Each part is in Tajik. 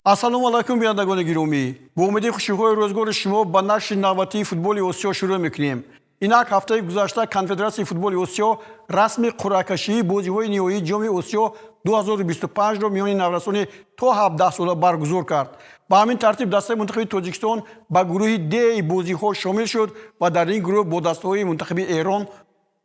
ассалому алайкум бинандагони гиромӣ, бо умеди хушиҳои рӯзгори шумо ба нашри навбатии футболи осиё шурӯъ мекунем. Инак ҳафтаи гузашта Конфедератсияи футболи осиё расми қуръакашии бозиҳои ниҳоии ҷоми осиё 2025-ро миёни наврасони то 17 сола баргузор кард. Ба ҳамин тартиб дастаи мунтахаби Тоҷикистон ба гурӯҳи Д-и бозиҳо шомил шуд ва дар ин гурӯҳ бо дастаҳои мунтахаби Эрон,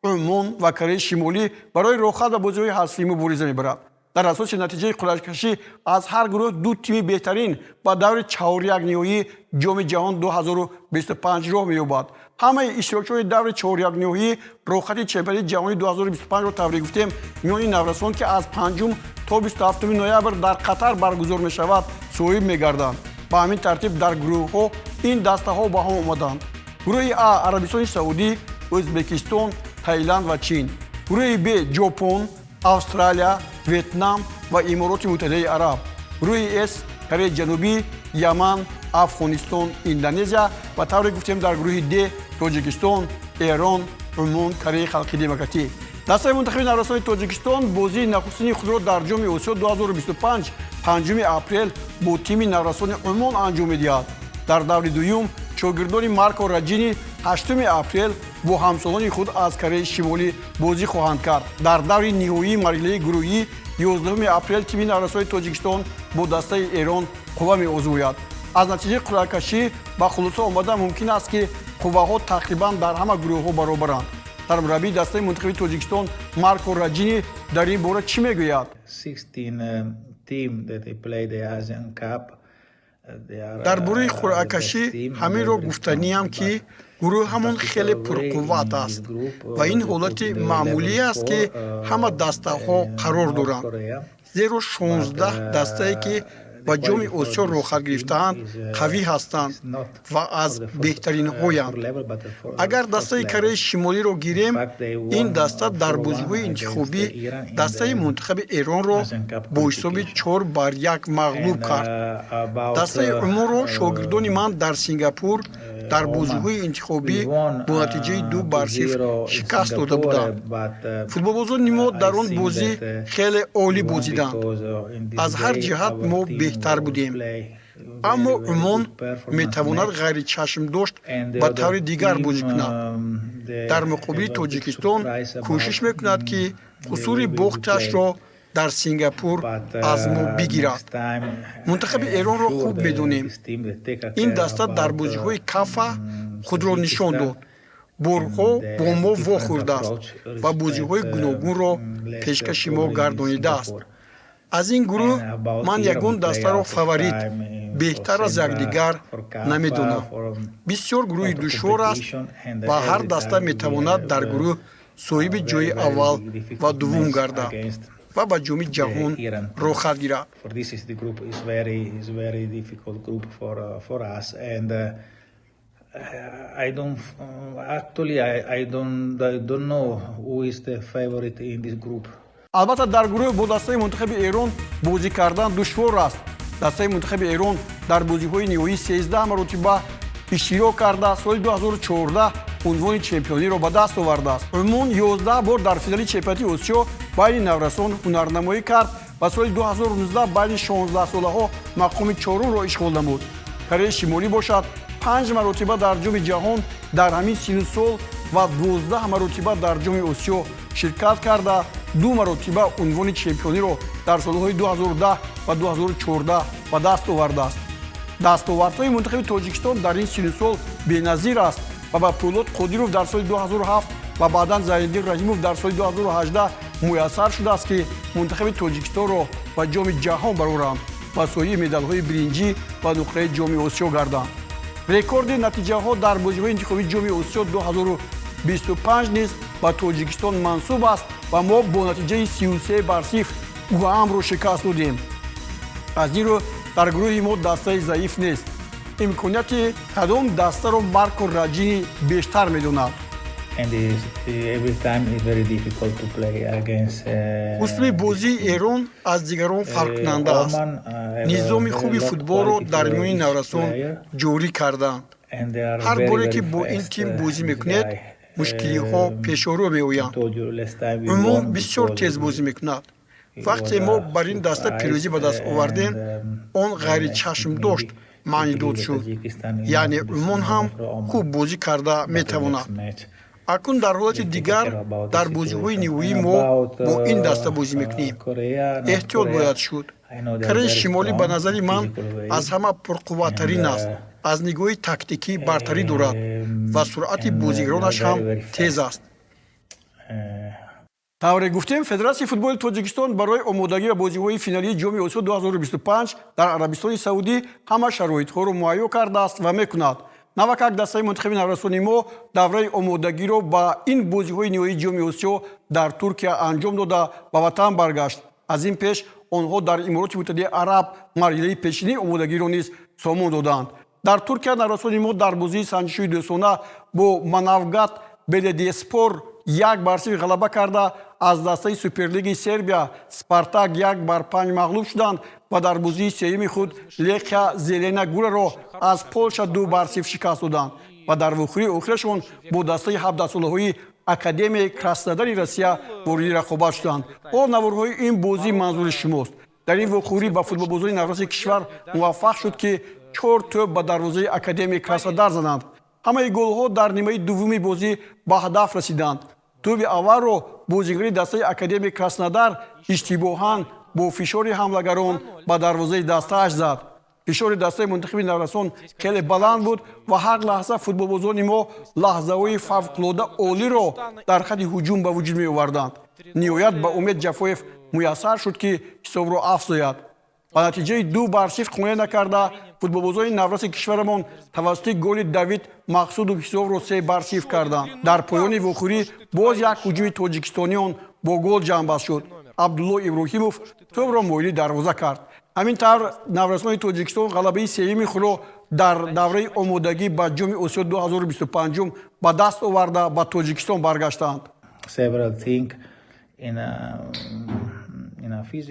Умон ва Кореяи Шимолӣ барои роҳхат ба бозиҳои ҳазфӣ мубориза мебарад. Дар асоси натиҷаи қуръакашӣ аз ҳар гурӯҳ ду тими беҳтарин ба даври 4-1 ниҳоии ҷоми ҷаҳон 2025 роҳ меёбад. ҳамаи иштирокчиҳои даври 4-1 ниҳоии роҳхати чемпионати ҷаҳони 2025-ро таврӣ гуфтем миёни наврасон ки аз 5 то 27 ноябр дар Қатар баргузор мешавад соҳиб мегарданд. Ба ҳамин тартиб дар гурӯҳҳо ин дастаҳо ба ҳам омаданд. гурӯҳи А Арабистони Саудӣ, Ӯзбекистон, Таиланд ва Чин. гурӯҳи Б Ҷопон, Австралия, Вьетнам ва Имороти Муттаҳидаи Араб. гурӯҳи С Кореяи Ҷанубӣ, Яман, Афғонистон, Индонезия ва тавре гуфтем дар гурӯҳи Д Тоҷикистон, Эрон, Умон, Кореяи Халқи Демократӣ. дастаи мунтахаби наврасони Тоҷикистон бозии нахустини худро дар ҷоми Осиё 2025 5 апрел бо тими наврасони Умон анҷом медиҳад. дар даври дуюм шогирдони Марко Раҷини 8 апрел бо ҳамсолони худ аз Кореяи Шимолӣ бозӣ хоҳанд кард. дар даври ниҳоии марҳилаи гурӯҳӣ 11 апрел тими наврасони Тоҷикистон бо дастаи Эрон қувва меозмояд. аз натиҷаи қуръакашӣ ба хулоса омада мумкин аст ки қувваҳо тақрибан дар ҳама гурӯҳҳо баробаранд. сармураббии дастаи мунтахаби Тоҷикистон Марко Раҷини дар ин бора чӣ мегӯяд? дар бораи қуръакашӣ ҳаминро гуфтаниям ки гурӯҳ ҳамон хеле пурқувват аст ва ин ҳолати маъмулӣ аст ки ҳама дастаҳо қарор доранд. зеро 16 дастае ки ба ҷоми Осиё роҳхат гирифтаанд қавӣ ҳастанд ва аз беҳтаринҳоянд. агар дастаи Кореяи Шимолиро гирем, ин даста дар бозиҳои интихобӣ дастаи мунтахаби Эронро бо ҳисоби 4-1 мағлуб кард. дастаи Умонро шогирдони ман дар Сингапур дар бозиҳои интихобӣ бо натиҷаи 2-0 шикаст дода буданд. футболбозони мо дар он бозӣ хеле олӣ бозиданд. аз ҳар ҷиҳат мо беҳтар будем. аммо Умон метавонад ғайри чашмдошт ба таври дигар бозӣ кунад. дар муқобили Тоҷикистон кӯшиш мекунад ки қусури бохташро дар Сингапур аз мо бигирад. мунтахаби Эронро хуб медонем. ин даста дар бозиҳои кафа худро нишон дод. борҳо бо мо вохӯрдааст ва бозиҳои гуногунро пешкаши мо гардонидааст. аз ин гурӯҳ ман ягон дастаро фаворит беҳтар аз якдигар намедонам. бисёр гурӯҳи душвор аст ва ҳар даста метавонад дар гурӯҳ соҳиби ҷойи аввал ва дуввум гардад ва ба ҷоми ҷаҳон роҳхат гирад. албатта дар гурӯҳ бо дастаи мунтахаби Эрон бозӣ кардан душвор аст. дастаи мунтахаби Эрон дар бозиҳои ниҳоӣ 13 маротиба иштирок карда соли 2014 унвони чемпиониро ба даст овардааст. Умон 11 бор дар финали чемпионати Осиё байни наврасон ҳунарнамоӣ кард ва соли 2019 байни 16-солаҳо мақоми 4-умро ишғол намуд. Кореяи Шимолӣ бошад 5 маротиба дар ҷоми ҷаҳон дар ҳамин сину сол ва 12 маротиба дар ҷоми Осиё ширкат карда 2 маротиба унвони чемпиониро дар солҳои 2010 ва 2014 ба даст овардааст. дастовардҳои мунтахаби Тоҷикистон дар ин сину сол беназир аст ва ба Пӯлод Қодиров дар соли 2007 ва баъдан Зайниддин Раҳимов дар соли 2018 муяссар шудааст ки мунтахаби Тоҷикистонро ба ҷоми ҷаҳон бароранд ва соҳиби медалҳои биринҷӣ ва нуқраи ҷоми Осиё гарданд. рекорди натиҷаҳо дар бозиҳои интихобии ҷоми Осиё 2025 низ ба Тоҷикистон мансуб аст ва мо бо натиҷаи 33-0 УАМ-ро шикаст додем. аз ин рӯ дар гурӯҳи мо дастаи заиф нест. имконияти кадом дастаро Марко Раҷини бештар медонад? услуби бозии Эрон аз дигарон фарқкунанда аст. низоми хуби футболро дар миёни наврасон ҷорӣ карданд. ҳар боре ки бо ин тим бозӣ мекунед мушкилиҳо пешорӯ меоянд. Умон бисёр тез бозӣ мекунад. вақте мо бар ин даста пирӯзӣ ба даст овардем, он ғайри чашм дошт маъни дод шуд. Яъне Умон ҳам хуб бозӣ карда метавонад. Акнун дар ҳолати дигар дар бозиҳои нивоӣ мо бо ин даста бозӣ мекунем. Эҳтиёт бояд шуд. Кореяи Шимолӣ ба назари ман аз ҳама пурқувваттарин аст. Аз нигоҳи тактикӣ бартарӣ дорад ва суръати бозигаронаш ҳам тез аст. тавре гуфтем, Федератсияи футболи Тоҷикистон барои омодагӣ ба бозиҳои финалии ҷоми Осиё 2025 дар Арабистони Саудӣ ҳама шароитҳоро муайё кардааст ва мекунад. Навакак дастаи мунтахаби наврасони мо давраи омодагиро ба ин бозиҳои ниҳоии ҷоми Осиё дар Туркия анҷом дода ба ватан баргашт. Аз ин пеш онҳо дар Имороти Муттаҳидаи Араб марҳилаи пешинии омодагиро низ сомон доданд. Дар Туркия наврасони мо дар бозии санҷишӯи дӯстона бо Манавгат Беледиеспор 1-0 ғалаба карда аз дастаи Суперлигаи Сербия Спартак 1-5 мағлуб шуданд ва дар бозии сеюми худ Лехия Зелена Гураро аз Полша 2-0 шикаст доданд ва дар вохӯрии охирашон бо дастаи 17-солаҳои Академияи Краснодари Россия ворidi рақобат шуданд. Ол наворҳои ин бозӣ манзури шумост. Дар ин вохӯрӣ ба футболбозони навраси кишвар муваффақ шуд ки 4 тӯб ба дарвозаи Академияи Краснодар зананд. ҳамаи голҳо дар нимаи дуввуми бозӣ ба ҳадаф расиданд. тӯби аввалро бозигари дастаи Академияи Краснодар иштибоҳан бо фишори ҳамлагарон ба дарвозаи дастааш зад. фишори дастаи мунтахаби наврасон хеле баланд буд ва ҳар лаҳза футболбозони мо лаҳзаҳои фавқулода олиро дар хати ҳуҷум ба вуҷуд меоварданд. ниҳоят ба Умед Ҷафоев муяссар шуд ки ҳисобро афзояд. ба натиҷаи 2-0 қоноъ накарда футболбозони навраси кишварамон тавассути голи Давид Мақсудов ҳисобро 3-0 карданд. дар поёни вохӯрӣ боз як ҳуҷуми тоҷикистониён бо гол ҷамъбаст шуд. Абдулло Иброҳимов тӯбро моили дарвоза кард. ҳамин тавр наврасони Тоҷикистон ғалабаи сеюми худро дар давраи омодагӣ ба ҷоми Осиё 2025 ба даст оварда ба Тоҷикистон баргаштанд.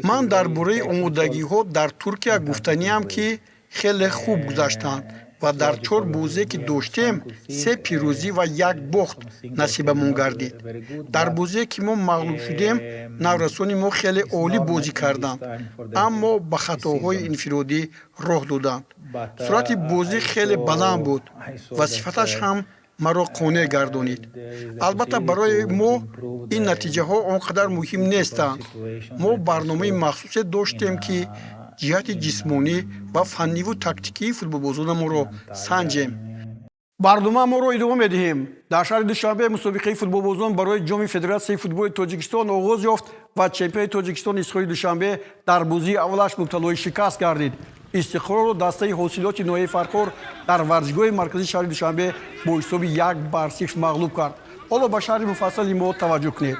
ман дар бораи омодагиҳо дар Туркия гуфтаниям ки хеле хуб гузаштанд ва дар 4 бозие ки доштем 3 пирӯзӣ ва 1 бохт насибамон гардид. дар бозие ки мо мағлуб шудем, наврасони мо хеле олӣ бозӣ карданд, аммо ба хатоҳои инфиродӣ роҳ доданд. суръати бозӣ хеле баланд буд ва сифаташ ҳам маро қонеъ гардонид. албатта барои мо ин натиҷаҳо он қадар муҳим нестанд. мо барномаи махсусе доштем ки ҷиҳати ҷисмонӣ ва фанниву тактикии футболбозонамонро санҷем. барномаамонро идома медиҳем. дар шаҳри Душанбе мусобиқаи футболбозон барои ҷоми Федератсияи футболи Тоҷикистон оғоз ёфт ва чемпиони Тоҷикистон Исроили Душанбе дар бозии аввалаш мубталои шикаст гардид. Истиқрору дастаи ҳосилоти ноҳияи Фархор дар варзишгоҳи марказии шаҳри Душанбе бо ҳисоби 1-0 мағлуб кард. ҳоло ба шаҳри муфассали мо таваҷҷӯҳ кунед.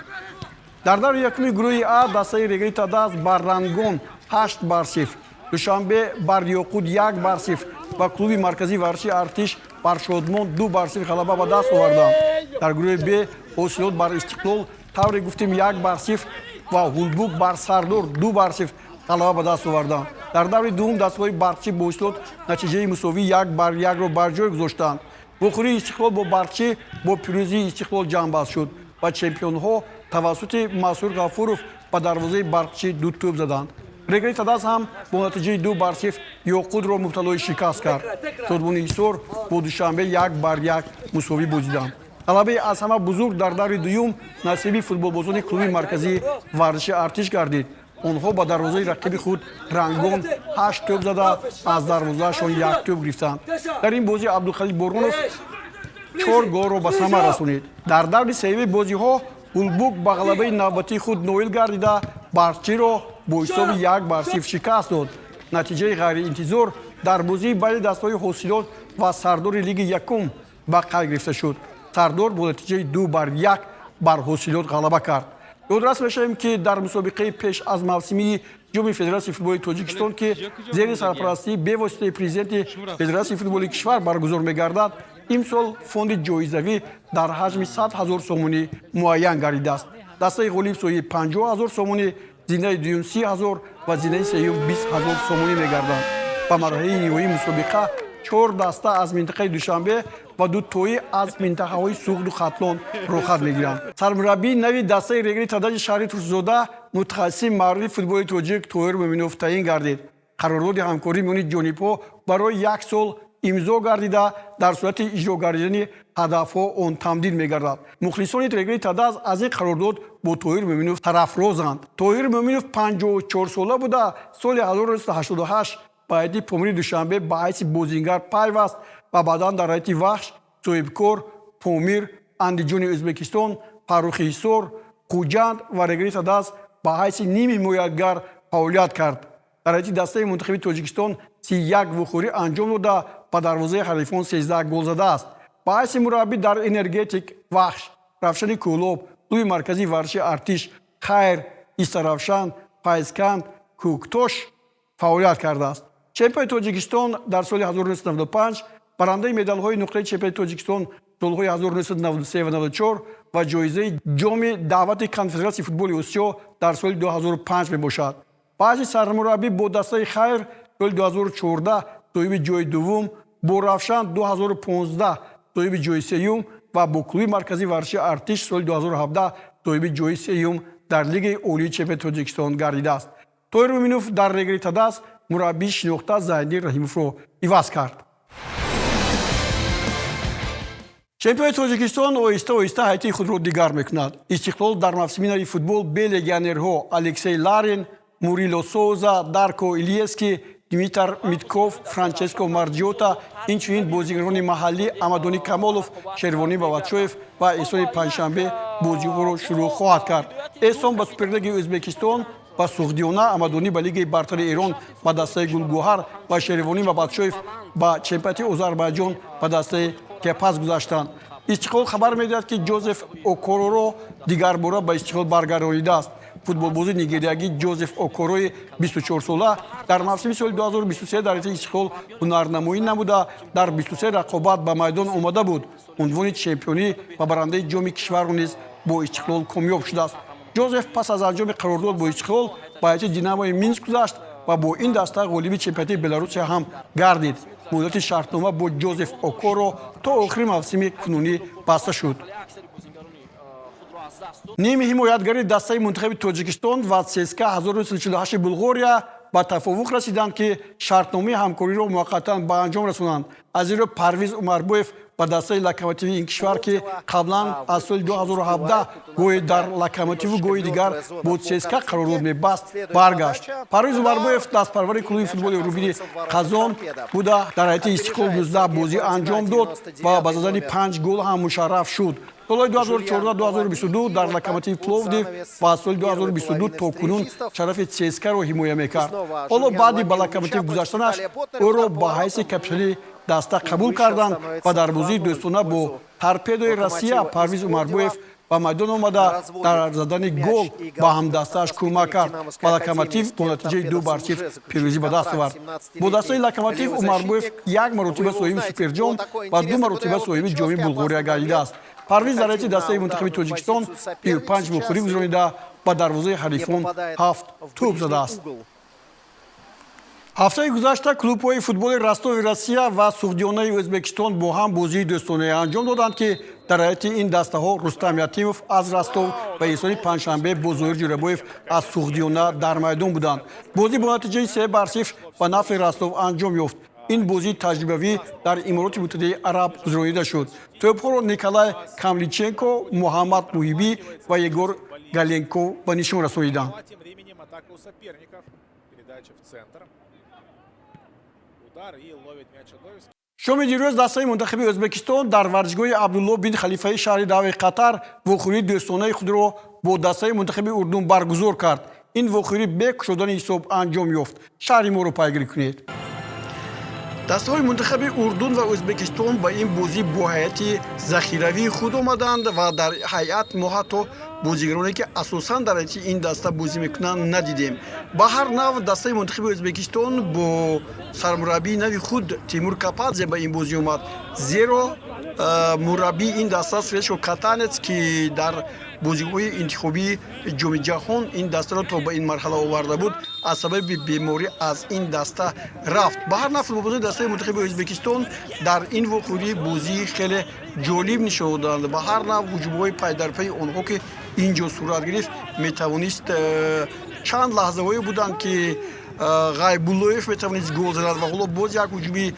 дар даври якуми гурӯҳи А дастаи Регаи Тадаст бар Рангон 8-0, Душанбе бар Ёқут 1-0 ва клуби марказии варзиши Артиш бар Шодмон 2-0 ғалаба ба даст оварданд. дар гурӯҳи Б ҳосилот бар Истиқлол тавре гуфтем 1-0 ва Ҳулбук бар Сардор 2-0 ғалаба ба даст оварданд. дар даври дуввум дастгоҳи Барқчӣ бо ҳосилот натиҷаи мусовии 1-1-ро бар ҷой гузоштанд. вохӯрии Истиқлол бо Барқчӣ бо пирӯзии Истиқлол ҷамъбаст шуд ва чемпионҳо тавассути Масъуд Ғафуров ба дарвозаи Барқчӣ 2 тӯб заданд. Регаи Тадаст ҳам бо натиҷаи 2-0 Ёқутро мубталои шикаст кард. Содбони Ҳисор бо Душанбе 1-1 мусовӣ бозиданд. ғалабаи аз ҳама бузург дар даври дуюм насиби футболбозони клуби марказии варзиши Артиш гардид. онҳо ба дарвозаи рақиби худ Рангон 8 тӯб зада аз дарвозаашон 1 тӯб гирифтанд. дар ин бозӣ Абдулхалил Борғонов 4 голро ба сама расонид. дар даври сеюми бозиҳо Ҳулбук ба ғалабаи навбатии худ ноил гардида Барқчиро бо ҳисоби 1-0 шикаст дод. натиҷаи ғайриинтизор дар бозии байни дастаҳои Ҳосилот ва Сардори Лиги Якум ба қайд гирифта шуд. Сардор бо натиҷаи 2-1 бар Ҳосилот ғалаба кард. ёдрас мешавем ки дар мусобиқаи пеш аз мавсимии ҷоми Федератсияи футболи Тоҷикистон ки зери сарпарастии бевоситаи президенти Федератсияи футболи кишвар баргузор мегардад, имсол фонди ҷоизавӣ дар ҳаҷми 100 000 сомонӣ муайян гардидааст. дастаи ғолиб соҳиби 50 000 сомонӣ, зинаи дуюм 30 000 ва зинаи сеюм 20 000 сомонӣ мегарданд. ба марҳилаи ниҳоии мусобиқа 4 даста аз минтақаи Душанбе ва 2 тои аз минтақаҳои Суғду Хатлон рохат мегиранд. сармураббии нави дастаи Регаи Тадаҷи шаҳри Турсузода мутахассиси маъруфи футболи тоҷик Тоҳир Мӯминов таъин гардид. Қарордоди ҳамкорӣ миёни ҷонибҳо барои 1 сол имзо гардида, дар сурати иҷро гардидани ҳадафҳо он тамдид мегардад. Мухлисони Телегри Тадаз аз ин қарордод бо Тоҳир Мӯминов тарафрозанд. Тоҳир Мӯминов 54 сола буда соли 1988 ба ҳайати Помири Душанбе ба ҳайси бозингар пайваст ва баъдан дар ҳайати Вахш, Соҳибкор, Помир, Андиҷони Ӯзбекистон, Фаррухи Ҳисор, Хуҷанд ва Регри Тадаз ба ҳайси ним ҳимоятгар фаъолият кард. Дар ҳайати дастаи мунтахаби Тоҷикистон 31 вухӯрӣ анҷом дода ба дарвозаи ҳарифон 13 гол задааст. Ба ҳайси мураббӣ дар Энергетик, Вахш, Равшани Кӯлоб, Клуби марказии варзиши Артиш, Хайр, Истаравшан, Файзканд, Кӯктош фаъолият кардааст. Чемпиони Тоҷикистон дар соли 1995, барандаи медалҳои нуқтаи чемпиони Тоҷикистон солҳои 1993 ва 94 ва ҷоизаи ҷоми даъвати Конфедератсияи футболи Осиё дар соли 2005 мебошад. Ба ҳайси сармураббӣ бо дастаи Хайр соли 2014 соҳиби ҷои дуввум, бо Равшан 2015 соҳиби ҷои сеюм ва бо Клуби марказии варзиши Артиш соли 2017 соҳиби ҷои сеюм дар Лигаи Олии чемпиони Тоҷикистон гардидааст. Тоҳир Мӯминов дар Регри Тадаз мураббии шинохта Зайниддин Раҳимовро иваз кард. чемпиони Тоҷикистон оҳиста-оҳиста ҳайатии худро дигар мекунад. Истиқлол дар мавсими нави футбол бе легионерҳо Алексей Ларин, Мурило Соуза, Дарко Илиевский, Дмитр Митков, Франческо Марҷиота, инчунин бозигарони маҳаллӣ Амадони Камолов, Шервонӣ Бабачоев ва Эҳсони Панҷшанбе бозиҳоро шурӯъ хоҳад кард. Эҳсон ба Суперлигаи Ӯзбекистон ба Сухдиёна, Амадонӣ ба Лигаи бартари Эрон ба дастаи Гулгӯҳар ва Шервонӣ Бабачоев ба чемпионати Озарбойҷон ба дастаи Кепас гузаштанд. Истиқлол хабар медиҳад, ки Ҷозеф Окороро дигарбора ба истиқлол баргардонидааст. Футболбози нигериягӣ Ҷозеф Окорои 24 сола дар мавсими соли 2023 дар ҳайати истиқлол ҳунарнамоӣ намуда, дар 23 рақобат ба майдон омада буд. Унвони чемпионӣ ва барандаи ҷоми кишварро низ бо истиқлол комёб шудааст. Ҷозеф пас аз анҷоми қарордод бо истиқлол ба ҳайати Динамои Минск гузашт ва бо ин даста ғолиби чемпионати Беларусия ҳам гардид. муддати шартнома бо Ҷозеф Окоро то охири мавсими кунунӣ баста шуд. ними ҳимоятгари дастаи мунтахаби Тоҷикистон ва ЦСКА 1948 Булғория ба тафовуқ расиданд, ки шартномаи ҳамкориро муваққатан ба анҷом расонанд. Аз зиро Парвиз Умарбоев ба дастаи Локомотиви ин кишвар, ки қаблан аз соли 2017 гоҳи дар Локомотиву гоҳи дигар бо ЦСКА қарород мебаст, баргашт. Парвиз Умарбоев дастпарвари клуби футболи Рубини Қазон буда дар ҳайати Истиқлол 19 бозӣ анҷом дод ва ба задани 5 гол ҳам мушарраф шуд. Солҳои 2014-2022 дар Локомотив Пловдив ва соли 2022 то кунун шарафи ЦСКАро ҳимоя мекард. ҳоло баъди ба Локомотив гузаштанаш ӯро ба ҳайси капитани даста қабул карданд ва дар бозии дӯстона бо Торпедои Россия Парвиз Умарбоев ба майдон омада дар задани гол ба ҳамдастааш кӯмак кард ва Локомотив бо натиҷаи 2-0 пирӯзӣ ба даст овард. Бо дастаи Локомотив Умарбоев як маротиба соҳиби Суперҷом ва 2 маротиба соҳиби ҷоми Булғория гардидааст. Парвиз дар ҳайати дастаи мунтахаби Тоҷикистон 35 вухӯрӣ гузаронида ба дарвозаи ҳарифон 7 тӯб задааст. ҳафтаи гузашта клубҳои футболи Ростови Россия ва Сухдиёнаи Ӯзбекистон бо ҳам бозии дӯстона анҷом доданд, ки дар ҳайати ин дастаҳо Рустам Ятимов аз Ростов ва Эҳсони Панҷшанбе бо Зоҳир Ҷӯрабоев аз Сухдиёна дар майдон буданд. Бозӣ бо натиҷаи 3-0 ба нафъи Ростов анҷом ёфт. ин бозии таҷрибавӣ дар Имороти Муттаҳидаи Араб гузаронида шуд. Тӯбҳоро Николай Камличенко, Муҳаммад Муҳибӣ ва Егор Галенко ба нишон расониданд. шоми дирӯз дастаи мунтахаби Ӯзбекистон дар варзишгоҳи Абдулло бин Халифаи шаҳри Дави Қатар вохӯрии дӯстонаи худро бо дастаи мунтахаби Урдун баргузор кард. ин вохӯрӣ бе кушодани ҳисоб анҷом ёфт. шаҳри моро пайгирӣ кунед. дастаҳои мунтахаби Урдун ва Ӯзбекистон ба ин бозӣ бо ҳайати захиравии худ омаданд ва дар ҳайат мо ҳатто бозигароне, ки асосан дар ҳайати ин даста бозӣ мекунанд надидем. Ба ҳар нав дастаи мунтахаби Ӯзбекистон бо сармураббии нави худ Тимур Кападзе ба ин бозӣ омад. Зеро мураббии ин даста Срешо Катанец, ки дар бозиҳои интихобии ҷоми ҷаҳон ин дастаро то ба ин марҳала оварда буд, аз сабаби беморӣ аз ин даста рафт. Ба ҳар нав футболбозони дастаи мунтахаби Ӯзбекистон дар ин вохӯрӣ бозии хеле ҷолиб нишон доданд. Ба ҳар нав ҳуҷумҳои пайдарпайи онҳо, ки اینجا صورت گرفت میتوانست چند لحظه هایی بودند که غایب‌اللهیف میتوانست گل زند و حالا باز یک هجومی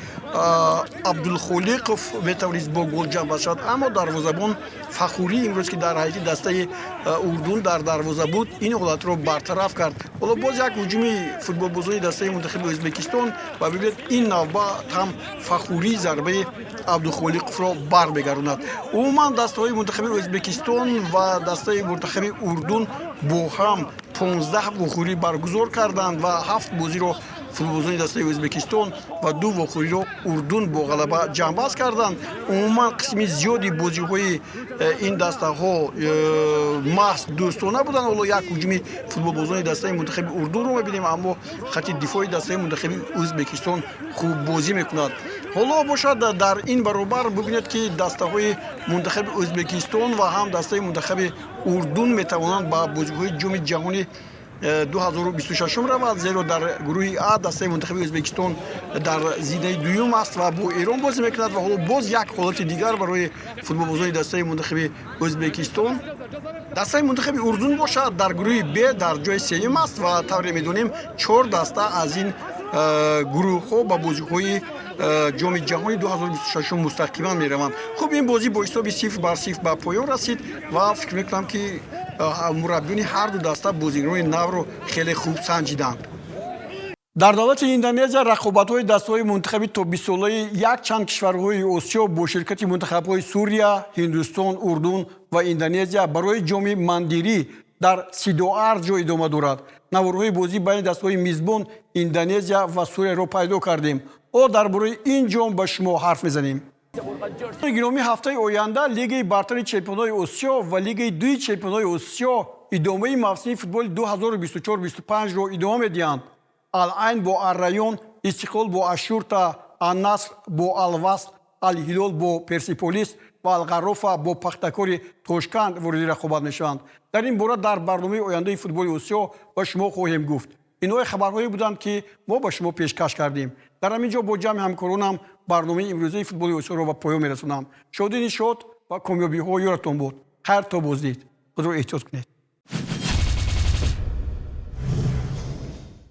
عبدالخالقов میتوانست با گل جمع شد، اما دروازه‌بان فخوری امروز که در حیاط دسته اردن در دروازه بود این حالت رو برطرف کرد. حالا باز یک هجومی فوتبال بازی دسته منتخب ازبکستان و ببینید این نوبت هم فخوری ضربه عبدالخالقов را بر بگرداند. عموما دسته های منتخب ازبکستان و دسته منتخب اردن با هم 15 واخوری برگزار کردند و 7 بازی رو فوتبالبازان دسته ازبکستان و 2 واخوری رو اردن با غلبه جنبش کردند. عموما قسمی زیادی بازی های این دسته ها محض دوستانه بودند. حالا یک هجومی فوتبالبازان دسته منتخب اردن رو می‌بینیم، اما خط دفاعی دسته منتخب ازبکستان خوب بازی می‌کند. حالا باشد در این برابر ببینید که دسته های منتخب ازبکستان و هم دسته منتخب اردن میتوانند با بازی‌های جام جهانی 2026 رود، زیرا در گروه ا دسته منتخب ازبکستان در زیده دوم است و با ایران بازی میکند و حالا باز یک حالت دیگر برای فوتبالبازان دسته منتخب ازبکستان. دسته منتخب اردن باشد در گروه ب در جای سوم است و طوری میدونیم 4 دسته از این گروه ها با بازی‌های جام جهانی 2026 مستقیما میروند. خب این بازی با حساب 0-0 به پایان رسید و فکر میکنم که مربیان هر دو دسته بازیکنان نو رو خیلی خوب سنجیدند. در دولت اندونزیا رقابت‌های دسته‌های منتخبی تا 20 ساله یک چند کشورهای آسیا با شرکت منتخب‌های سوریه، هندوستان، اردن و اندونزیا برای جام مندیری در سیدوار جا ادامه دارد. نوارهای بازی بین دسته‌های میزبان اندونزیا و سوریه را پیدا کردیم. او درباره این جام با شما حرف میزنیم. گرامی هفته آینده لیگ برتر چمپیونای آسیا و لیگ دوی چمپیونای آسیا ادامه موسم فوتبال 2024-25 را ادامه میدهند. العین با الرایان، استقلال با اشورتا، النصر با الوصل، الهلال با پرسپولیس و القرافه با پختکار توشکند وارد رقابت میشوند. در این باره در برنامه آینده فوتبال آسیا با شما خواهیم گفت. اینها خبرهایی بودند که ما با شما پیشکش کردیم. در همینجا با جمع همکارانم برنامه امروزی فوتبال آسیا را به پایان میرسونم. شادی نشاط و کامیابی ها یادتان بود. خیر تا بازدید. خود را احتیاط کنید.